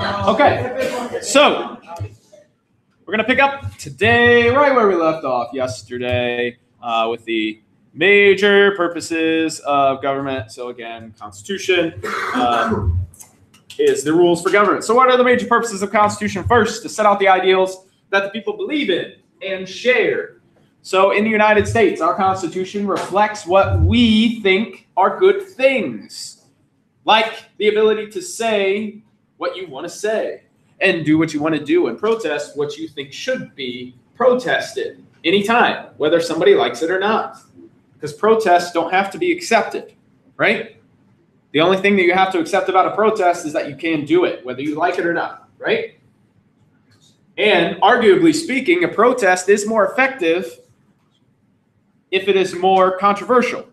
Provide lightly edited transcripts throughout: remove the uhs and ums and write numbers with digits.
Okay, so we're going to pick up today right where we left off yesterday with the major purposes of government. So again, Constitution is the rules for government. So what are the major purposes of Constitution? First, to set out the ideals that the people believe in and share. So in the United States, our Constitution reflects what we think are good things, like the ability to say what you want to say and do what you want to do and protest what you think should be protested anytime, whether somebody likes it or not. Because protests don't have to be accepted, right? The only thing that you have to accept about a protest is that you can do it, whether you like it or not, right? And arguably speaking, a protest is more effective if it is more controversial.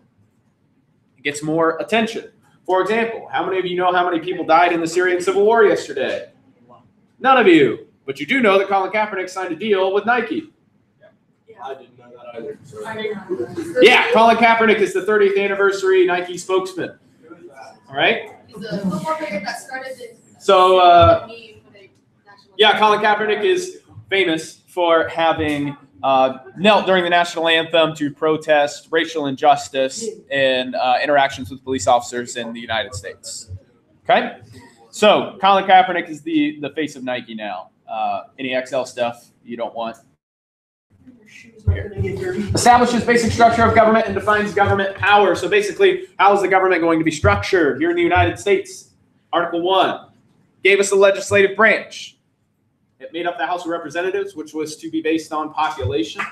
It gets more attention. For example, how many of you know how many people died in the Syrian civil war yesterday? None of you. But you do know that Colin Kaepernick signed a deal with Nike. Yeah. I didn't know that either. So. I didn't know that. Yeah, Colin Kaepernick is the 30th anniversary Nike spokesman. All right? He's a football player that started this. So, yeah, Colin Kaepernick is famous for having knelt during the national anthem to protest racial injustice and interactions with police officers in the United States. Okay? So, Colin Kaepernick is the face of Nike now. Any XL stuff you don't want? Establishes basic structure of government and defines government power. So basically, how is the government going to be structured here in the United States? Article 1 gave us the legislative branch. It made up the House of Representatives, which was to be based on population.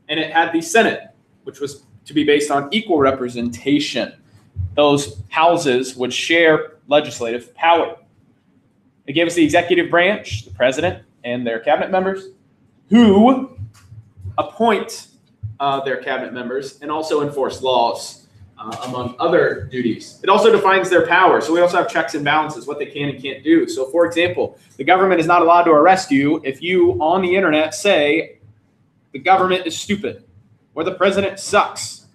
And it had the Senate, which was to be based on equal representation. Those houses would share legislative power. It gave us the executive branch, the president and their cabinet members, who appoint their cabinet members and also enforce laws, among other duties. It also defines their power. So we also have checks and balances, what they can and can't do. So for example, the government is not allowed to arrest you if you on the internet say the government is stupid or the president sucks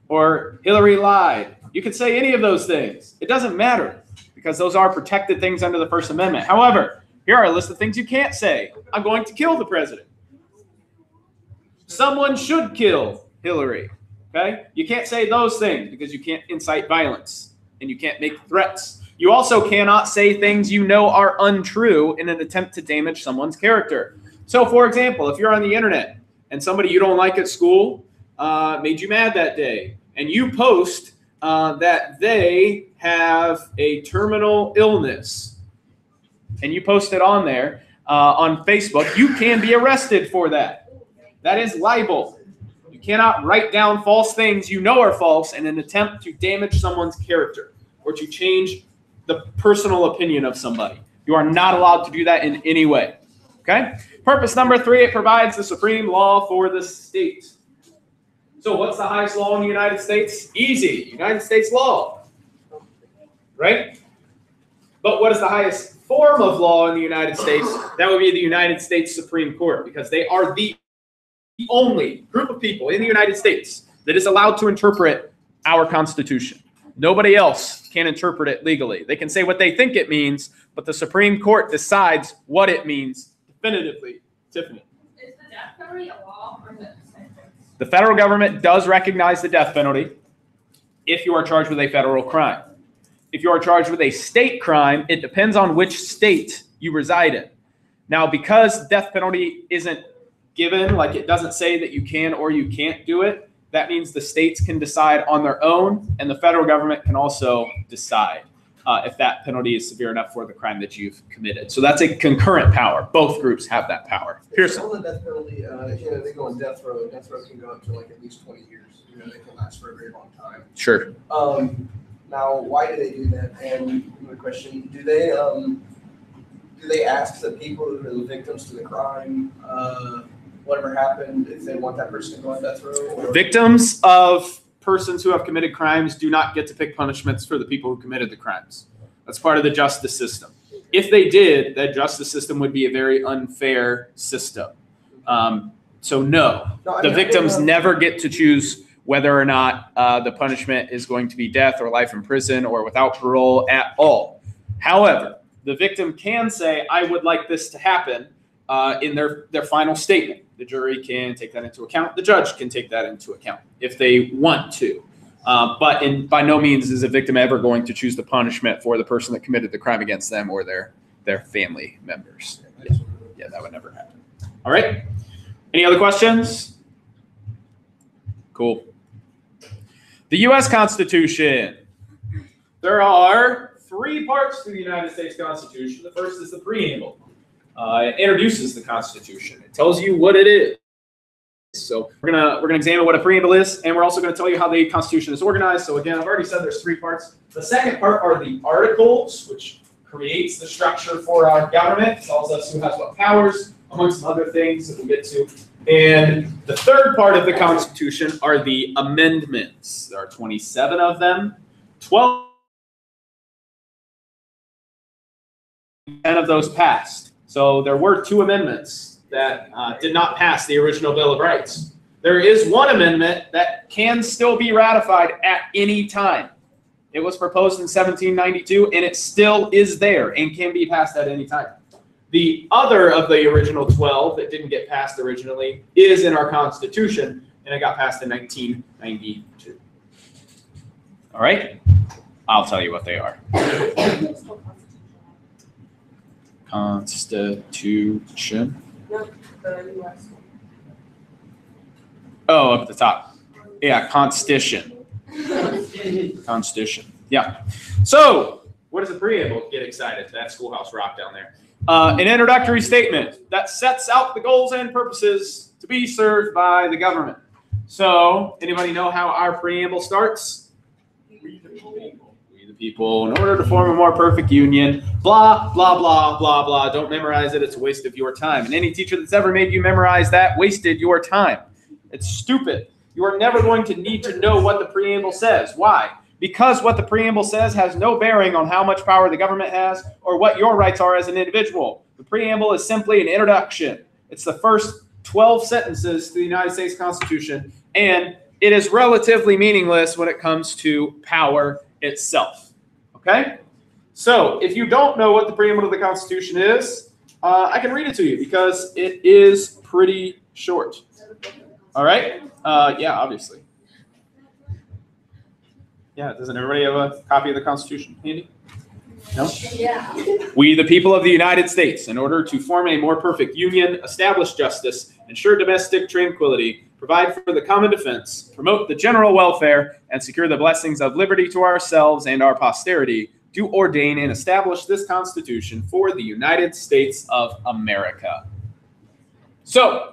or Hillary lied. You can say any of those things. It doesn't matter because those are protected things under the First Amendment. However, here are a list of things you can't say. I'm going to kill the president. Someone should kill Hillary. Okay? You can't say those things because you can't incite violence and you can't make threats. You also cannot say things you know are untrue in an attempt to damage someone's character. So, for example, if you're on the internet and somebody you don't like at school made you mad that day, and you post that they have a terminal illness, and you post it on there on Facebook, you can be arrested for that. That is libel. You cannot write down false things you know are false in an attempt to damage someone's character or to change the personal opinion of somebody. You are not allowed to do that in any way. Okay? Purpose number 3, it provides the supreme law for the state. So what's the highest law in the United States? Easy. United States law. Right? But what is the highest form of law in the United States? That would be the United States Supreme Court, because they are the only group of people in the United States that is allowed to interpret our Constitution. Nobody else can interpret it legally. They can say what they think it means, but the Supreme Court decides what it means definitively. Tiffany. Is the death penalty a law or is it a sentence? The federal government does recognize the death penalty if you are charged with a federal crime. If you are charged with a state crime, it depends on which state you reside in. Now, because death penalty isn't given, like it doesn't say that you can or you can't do it, that means the states can decide on their own, and the federal government can also decide if that penalty is severe enough for the crime that you've committed. So that's a concurrent power. Both groups have that power. Pearson. On the death penalty, they go on death row. Death row can go up to like at least 20 years. They can last for a very long time. Sure. Now, why do they do that? And the question: do they ask the people who are the victims to the crime, whatever happened, if they want that person to go on death row? Or? Victims of persons who have committed crimes do not get to pick punishments for the people who committed the crimes. That's part of the justice system. If they did, that justice system would be a very unfair system. So no, the victims never get to choose whether or not the punishment is going to be death or life in prison or without parole at all. However, the victim can say, I would like this to happen in their final statement. The jury can take that into account. The judge can take that into account if they want to. But by no means is a victim ever going to choose the punishment for the person that committed the crime against them or their family members. Yeah, that would never happen. All right. Any other questions? Cool. The U.S. Constitution. There are 3 parts to the United States Constitution. The first is the preamble. It introduces the Constitution. It tells you what it is. So we're gonna examine what a preamble is, and we're also going to tell you how the Constitution is organized. So again, I've already said there's 3 parts. The second part are the articles, which creates the structure for our government. It tells us who has what powers, among some other things that we'll get to. And the third part of the Constitution are the amendments. There are 27 of them. 10 of those passed. So there were 2 amendments that did not pass the original Bill of Rights. There is 1 amendment that can still be ratified at any time. It was proposed in 1792, and it still is there and can be passed at any time. The other of the original 12 that didn't get passed originally is in our Constitution, and it got passed in 1992. All right? I'll tell you what they are. Constitution. Nope, the US. Oh, up at the top. Yeah, Constitution. Constitution. Yeah. So, what is a preamble? Get excited. That Schoolhouse Rock down there. An introductory statement that sets out the goals and purposes to be served by the government. So, anybody know how our preamble starts? We the people. We the people. In order to form a more perfect union. Blah, blah, blah, blah, blah. Don't memorize it. It's a waste of your time. And any teacher that's ever made you memorize that wasted your time. It's stupid. You are never going to need to know what the preamble says. Why? Because what the preamble says has no bearing on how much power the government has or what your rights are as an individual. The preamble is simply an introduction. It's the first 12 sentences to the United States Constitution, and it is relatively meaningless when it comes to power itself. Okay? So if you don't know what the preamble to the Constitution is, I can read it to you because it is pretty short. All right? Yeah, obviously. Yeah, doesn't everybody have a copy of the Constitution handy? No? Yeah. We, the people of the United States, in order to form a more perfect union, establish justice, ensure domestic tranquility, provide for the common defense, promote the general welfare, and secure the blessings of liberty to ourselves and our posterity, do ordain and establish this Constitution for the United States of America. So,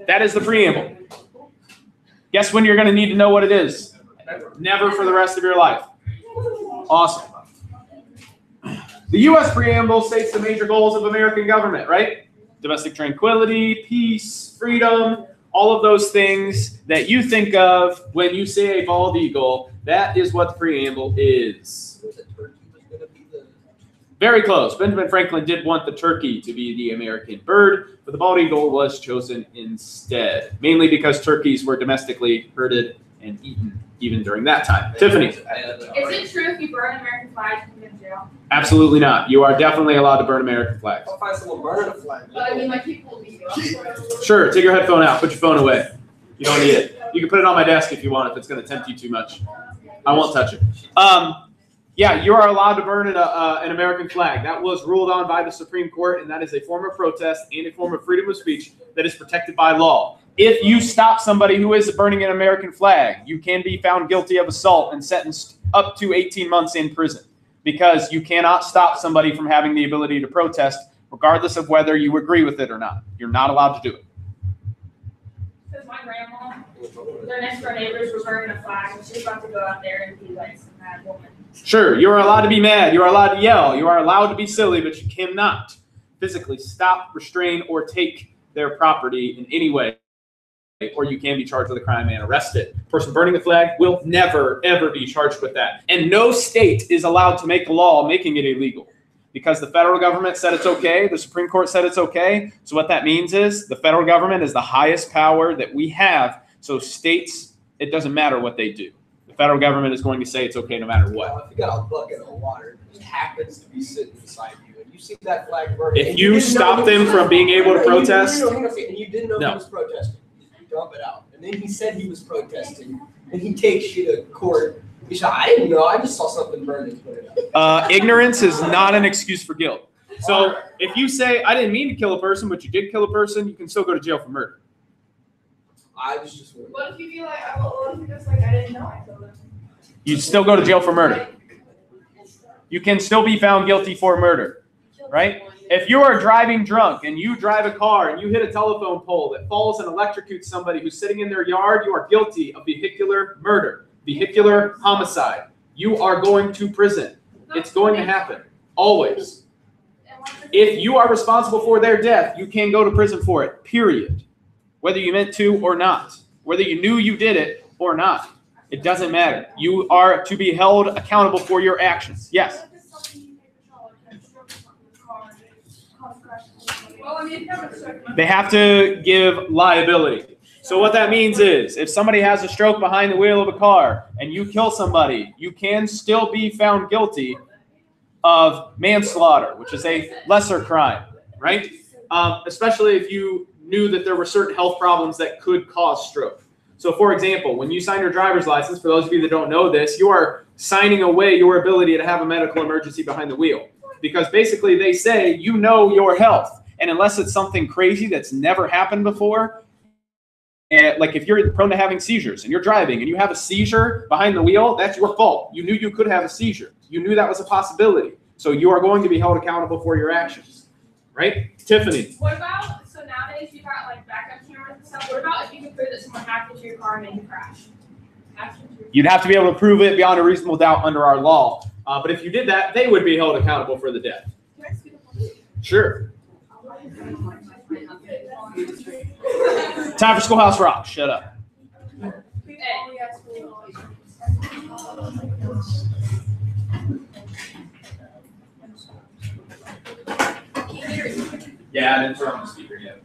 that is the preamble. Guess when you're going to need to know what it is? Never for the rest of your life. Awesome. The U.S. preamble states the major goals of American government, right? Domestic tranquility, peace, freedom, all of those things that you think of when you say a bald eagle. That is what the preamble is. Very close. Benjamin Franklin did want the turkey to be the American bird, but the bald eagle was chosen instead, mainly because turkeys were domestically herded and eaten even during that time. Tiffany. Is it true if you burn American flags, you can go to jail? Absolutely not. You are definitely allowed to burn American flags. I'll find someone burning a flag. But I mean, like, people will beat you up. Sure, take your headphone out. Put your phone away. You don't need it. You can put it on my desk if you want, if it's going to tempt you too much. I won't touch it. Yeah, you are allowed to burn an American flag. That was ruled on by the Supreme Court, and that is a form of protest and a form of freedom of speech that is protected by law. If you stop somebody who is burning an American flag, you can be found guilty of assault and sentenced up to 18 months in prison because you cannot stop somebody from having the ability to protest regardless of whether you agree with it or not. You're not allowed to do it. Because my grandma, their next door neighbors were burning a flag, and she was about to go out there and be like some mad woman. Sure, you are allowed to be mad. You are allowed to yell. You are allowed to be silly, but you cannot physically stop, restrain, or take their property in any way, or you can be charged with a crime and arrested. A person burning a flag will never, ever be charged with that. And no state is allowed to make a law making it illegal because the federal government said it's okay. The Supreme Court said it's okay. So what that means is the federal government is the highest power that we have. So states, it doesn't matter what they do. The federal government is going to say it's okay no matter what. If you got a bucket of water, just happens to be sitting beside you, and you see that flag burning. If you stop them from being able to protest, and you didn't know he was protesting, you dump it out. And then he said he was protesting, and he takes you to court. He said, I didn't know, I just saw something burning. Put it out. Ignorance is not an excuse for guilt. So if you say, I didn't mean to kill a person, but you did kill a person, you can still go to jail for murder. I was just worried. What if you feel like, what if you're just like, I didn't know I killed him? You'd still go to jail for murder. You can still be found guilty for murder, right? If you are driving drunk and you drive a car and you hit a telephone pole that falls and electrocutes somebody who's sitting in their yard, you are guilty of vehicular murder, vehicular homicide. You are going to prison. It's going to happen, always. If you are responsible for their death, you can go to prison for it, period. Whether you meant to or not, whether you knew you did it or not, it doesn't matter. You are to be held accountable for your actions. Yes? They have to give liability. So what that means is, if somebody has a stroke behind the wheel of a car and you kill somebody, you can still be found guilty of manslaughter, which is a lesser crime, right? Especially if you knew that there were certain health problems that could cause stroke. So for example, when you sign your driver's license, for those of you that don't know this, you are signing away your ability to have a medical emergency behind the wheel. Because basically they say, you know your health. And unless it's something crazy that's never happened before, and like if you're prone to having seizures and you're driving and you have a seizure behind the wheel, that's your fault. You knew you could have a seizure. You knew that was a possibility. So you are going to be held accountable for your actions, right? Tiffany. What about, so nowadays you've got like backup cameras and stuff. What about if you could prove that someone hacked into your car and made you crash? You'd have to be able to prove it beyond a reasonable doubt under our law. But if you did that, they would be held accountable for the death. Sure. Time for Schoolhouse Rock. Shut up. Yeah, I didn't turn on the speaker yet.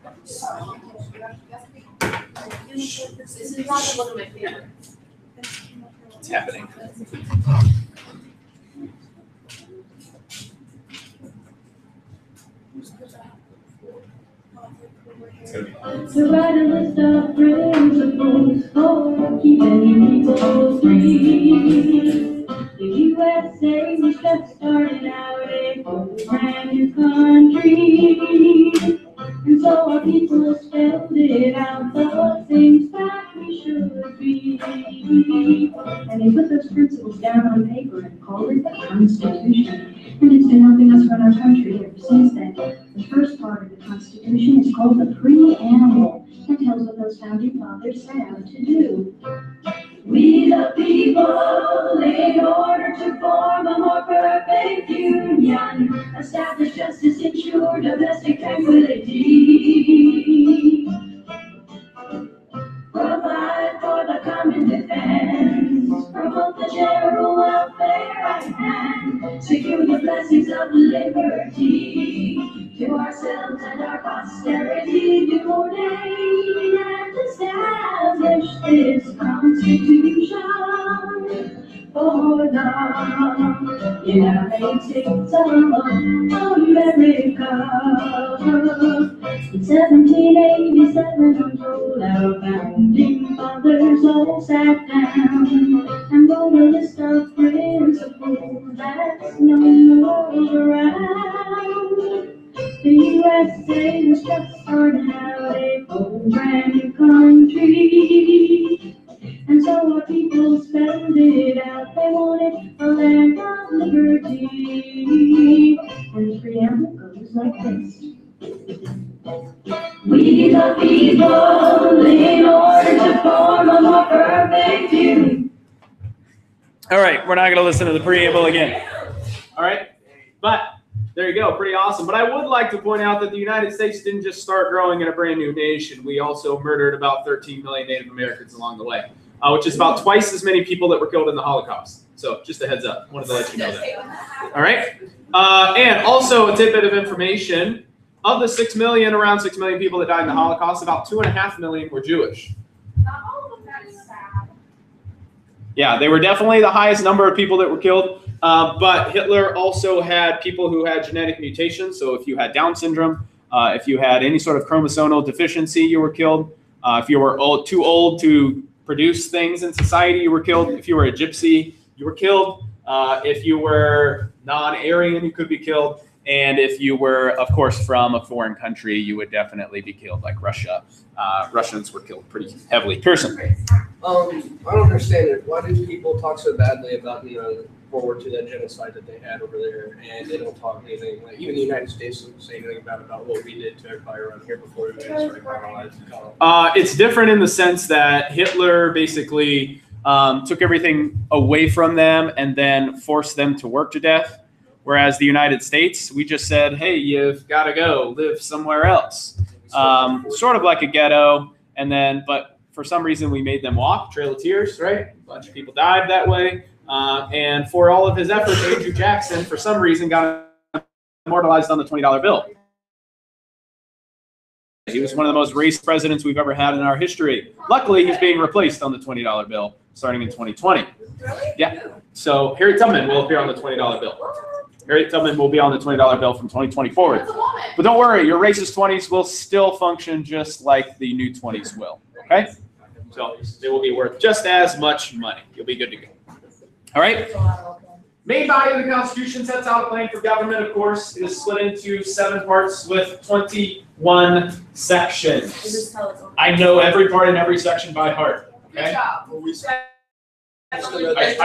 This is not one of my favorites. It's happening. To write a list of principles for keeping people free. The USA was just starting out a brand new country. And so our people spelled it out, the things that we should be. And they put those principles down on paper and called it the Constitution. And it's been helping us run our country ever since then. The first part of the Constitution is called the Preamble. It tells what those founding fathers set out to do. We the people, in order to form a more perfect union, establish justice, ensure domestic tranquility, provide for the common defense, promote the general welfare and secure the blessings of liberty. To ourselves and our posterity do ordain and establish this Constitution for the United States of America. In 1787, I'm told our founding fathers all sat down and wrote a list of principles that's known the world around. The USA was just starting out a whole brand new country. And so our people spelled it out. They wanted a land of liberty. And the preamble goes like this. We the people, in order to form a more perfect union. All right, we're not going to listen to the preamble again. All right, but there you go, pretty awesome. But I would like to point out that the United States didn't just start growing in a brand new nation. We also murdered about 13 million Native Americans along the way, which is about twice as many people that were killed in the Holocaust. So just a heads up, wanted to let you know that. All right, and also a tidbit of information. Of the 6 million, around 6 million people that died in the Holocaust, about 2.5 million were Jewish. Not all of them, that is sad. Yeah, they were definitely the highest number of people that were killed. But Hitler also had people who had genetic mutations. So if you had Down syndrome, if you had any sort of chromosomal deficiency, you were killed. If you were too old to produce things in society, you were killed. If you were a gypsy, you were killed. If you were non-Aryan, you could be killed. And if you were, of course, from a foreign country, you would definitely be killed, like Russia. Russians were killed pretty heavily. Pearson. I don't understand it. Why do people talk so badly about, World War II, that genocide that they had over there, and they don't talk anything, like even the United States doesn't say anything about what we did to everybody around here before we started colonizing. It's different in the sense that Hitler basically took everything away from them and then forced them to work to death. Whereas the United States, we just said, hey, you've got to go live somewhere else. Sort of like a ghetto. And then, but for some reason, we made them walk, Trail of Tears, right? A bunch of people died that way. And for all of his efforts, Andrew Jackson, for some reason, got immortalized on the $20 bill. He was one of the most racist presidents we've ever had in our history. Luckily, he's being replaced on the $20 bill starting in 2020. Yeah. So Harriet Tubman will appear on the $20 bill. Harriet Tubman will be on the $20 bill from 2020 forward. But don't worry, your racist 20s will still function just like the new 20s will. Okay? So they will be worth just as much money. You'll be good to go. All right? Main body of the Constitution sets out a plan for government, of course. It is split into 7 parts with 21 sections. I know every part and every section by heart. Okay? I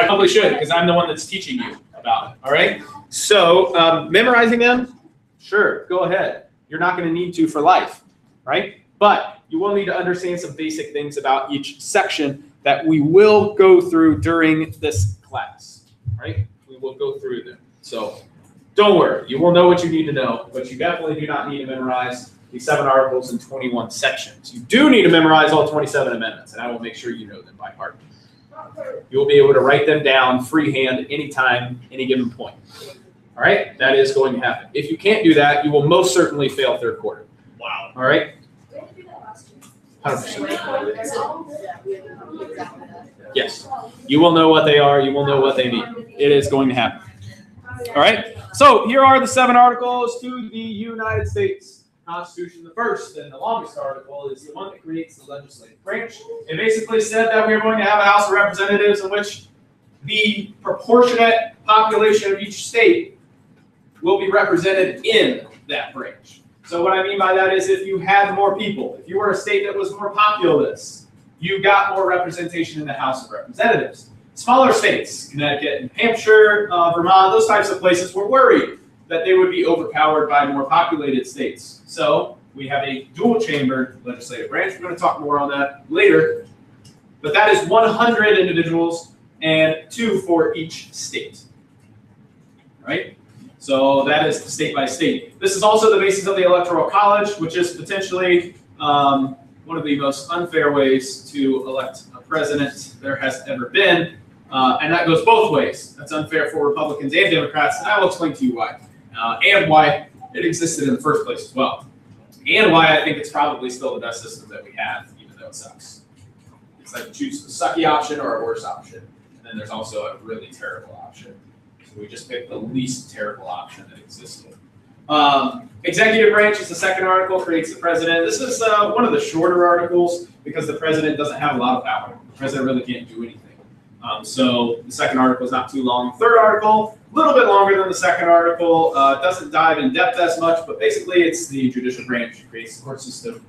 probably should, because I'm the one that's teaching you about it. All right? So memorizing them, sure, go ahead. You're not going to need to for life, right? But you will need to understand some basic things about each section that we will go through during this class, right? We will go through them. So don't worry. You will know what you need to know, but you definitely do not need to memorize these 7 articles in 21 sections. You do need to memorize all 27 amendments, and I will make sure you know them by heart. You will be able to write them down freehand anytime, any given point. All right? That is going to happen. If you can't do that, you will most certainly fail 3rd quarter. Wow. All right? 100%. Yes. You will know what they are. You will know what they mean. It is going to happen. All right? So here are the 7 articles to the United States Constitution. The first and the longest article is the one that creates the legislative branch. It basically said that we are going to have a House of Representatives in which the proportionate population of each state will be represented in that branch. So what I mean by that is if you had more people, if you were a state that was more populous, you got more representation in the House of Representatives. Smaller states, Connecticut and Hampshire, Vermont, those types of places were worried that they would be overpowered by more populated states. So we have a dual-chambered legislative branch. We're going to talk more on that later. But that is 100 individuals and 2 for each state. Right? So that is state by state. This is also the basis of the Electoral College, which is potentially one of the most unfair ways to elect a president there has ever been. And that goes both ways. That's unfair for Republicans and Democrats, and I will explain to you why. And why it existed in the first place as well. And why I think it's probably still the best system that we have, even though it sucks. It's like choose a sucky option or a worse option. And then there's also a really terrible option. So we just picked the least terrible option that existed. Executive branch is the second article, creates the president. This is one of the shorter articles because the president doesn't have a lot of power. The president really can't do anything. So the second article is not too long. Third article, a little bit longer than the second article. Doesn't dive in depth as much, but basically it's the judicial branch, creates the court system.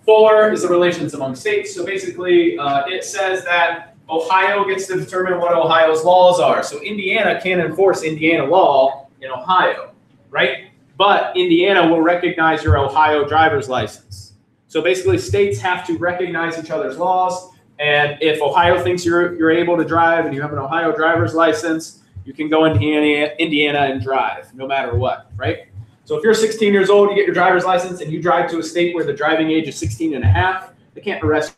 4 is the relations among states. So basically it says that Ohio gets to determine what Ohio's laws are. So Indiana can enforce Indiana law in Ohio, right? But Indiana will recognize your Ohio driver's license. So basically states have to recognize each other's laws. And if Ohio thinks you're able to drive and you have an Ohio driver's license, you can go into Indiana and drive no matter what, right? So if you're 16 years old, you get your driver's license and you drive to a state where the driving age is 16 and a half, they can't arrest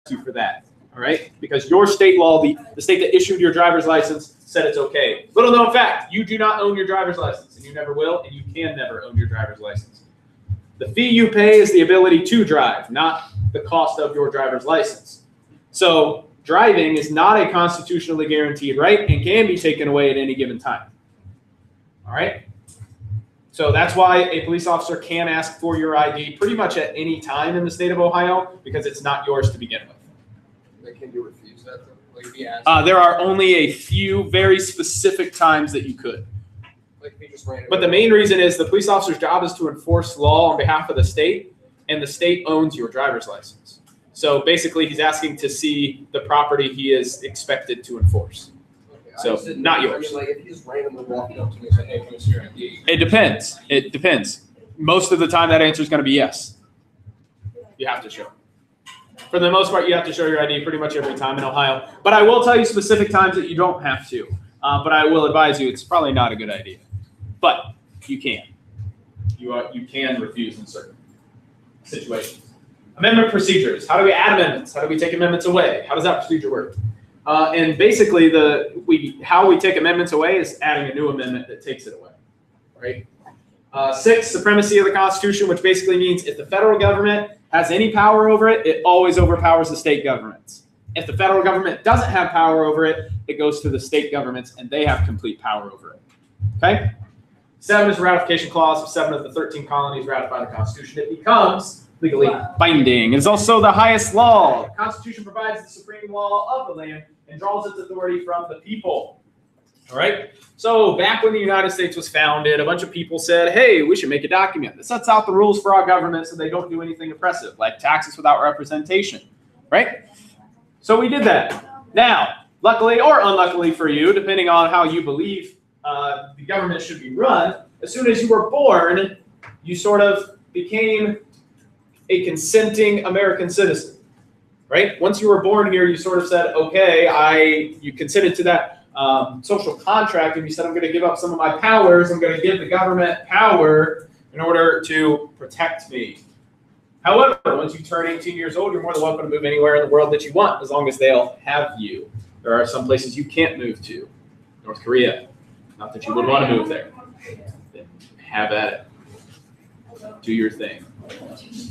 you for that, all right? Because your state law, the state that issued your driver's license said it's okay. Little known fact, you do not own your driver's license and you never will and you can never own your driver's license. The fee you pay is the ability to drive, not the cost of your driver's license. So driving is not a constitutionally guaranteed right and can be taken away at any given time. All right? So that's why a police officer can ask for your ID pretty much at any time in the state of Ohio because it's not yours to begin with. Like, can you refuse that though? Like, if he asks, There are only a few very specific times that you could. like if he just ran. But the main reason is the police officer's job is to enforce law on behalf of the state, and the state owns your driver's license. So basically, he's asking to see the property he is expected to enforce. Okay, So, I just didn't not know. yours. I mean, like if he just randomly walked up to me and said, "Hey, can I see your ID?" It depends. It depends. Most of the time, that answer is going to be yes. You have to show. For the most part, you have to show your ID pretty much every time in Ohio. But I will tell you specific times that you don't have to. But I will advise you, it's probably not a good idea. But you can. You can refuse in certain situations. Amendment procedures. How do we add amendments? How do we take amendments away? How does that procedure work? And basically, how we take amendments away is adding a new amendment that takes it away. Right? 6, supremacy of the Constitution, which basically means if the federal government has any power over it, it always overpowers the state governments. If the federal government doesn't have power over it, it goes to the state governments, and they have complete power over it. Okay? 7 is the ratification clause. If 7 of the 13 colonies ratify the Constitution, it becomes legally binding. It is also the highest law. The Constitution provides the supreme law of the land and draws its authority from the people. All right? So back when the United States was founded, a bunch of people said, hey, we should make a document that sets out the rules for our government so they don't do anything oppressive, like taxes without representation. Right? So we did that. Now, luckily or unluckily for you, depending on how you believe the government should be run, as soon as you were born, you sort of became a consenting American citizen, right? Once you were born here, you sort of said, okay, you consented to that social contract, and you said, I'm going to give up some of my powers. I'm going to give the government power in order to protect me. However, once you turn 18 years old, you're more than welcome to move anywhere in the world that you want, as long as they'll have you. There are some places you can't move to. North Korea. Not that you would want to move there. Have at it. Do your thing.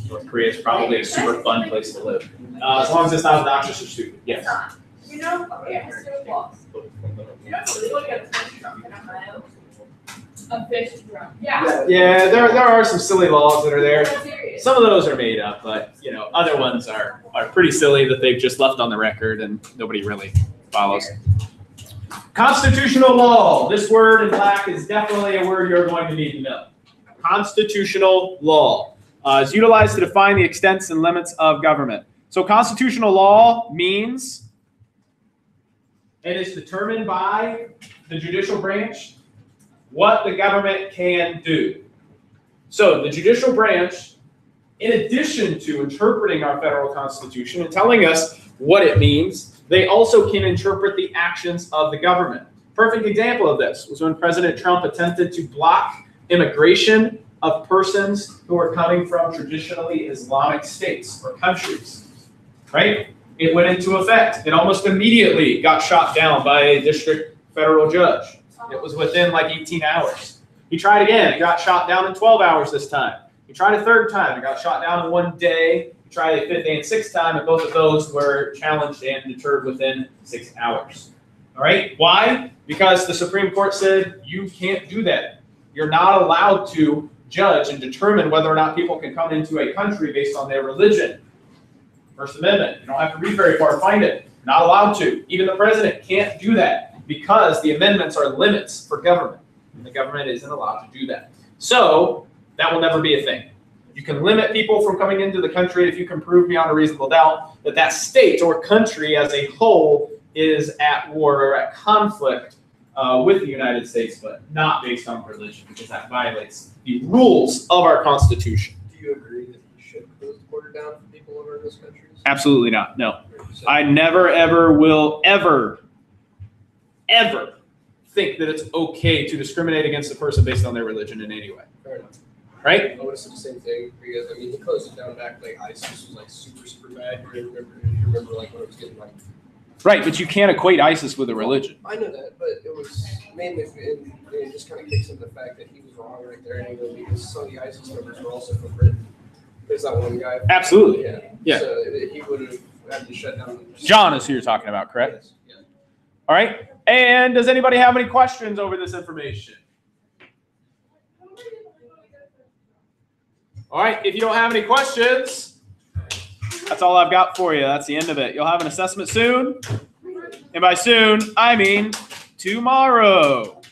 North Korea is probably a super fun place to live. As long as it's not obnoxious or stupid. Yes. You know, look at a fish drum. A fish drum. Yeah. Yeah, there are some silly laws that are there. I'm serious. Some of those are made up, but other ones are pretty silly that they've just left on the record and nobody really follows. Constitutional law. This word in black is definitely a word you're going to need to know. Constitutional law is utilized to define the extents and limits of government. So constitutional law means it is determined by the judicial branch what the government can do. So the judicial branch, in addition to interpreting our federal constitution and telling us what it means, they also can interpret the actions of the government. Perfect example of this was when President Trump attempted to block immigration of persons who are coming from traditionally Islamic states or countries, right? It went into effect. It almost immediately got shot down by a district federal judge. It was within like 18 hours. He tried again. It got shot down in 12 hours this time. He tried a third time. It got shot down in 1 day. He tried a fifth day and sixth time, and both of those were challenged and deterred within 6 hours. All right? Why? Because the Supreme Court said you can't do that. You're not allowed to judge and determine whether or not people can come into a country based on their religion. First Amendment. You don't have to read very far to find it. You're not allowed to. Even the president can't do that because the amendments are limits for government. And the government isn't allowed to do that. So that will never be a thing. You can limit people from coming into the country if you can prove beyond a reasonable doubt that that state or country as a whole is at war or at conflict with the United States, but not based on religion, because that violates the rules of our Constitution. Do you agree that you should close the border down for people over in those countries? Absolutely not. No. I never, ever will ever think that it's okay to discriminate against a person based on their religion in any way. Fair enough. Right? I would have said the same thing because he closed it down back like ISIS was like super bad. You remember like when it was getting like. Right, but you can't equate ISIS with a religion. I know that, but it was mainly it just kind of kicks into the fact that he was wrong right there, and because some of the ISIS members were also from Britain. There's that one guy. Absolutely. Yeah. Yeah. So he would have We had to shut down. John is who you're talking about, correct? Yes, yes. All right. And does anybody have any questions over this information? All right. If you don't have any questions, that's all I've got for you. That's the end of it. You'll have an assessment soon. And by soon, I mean tomorrow.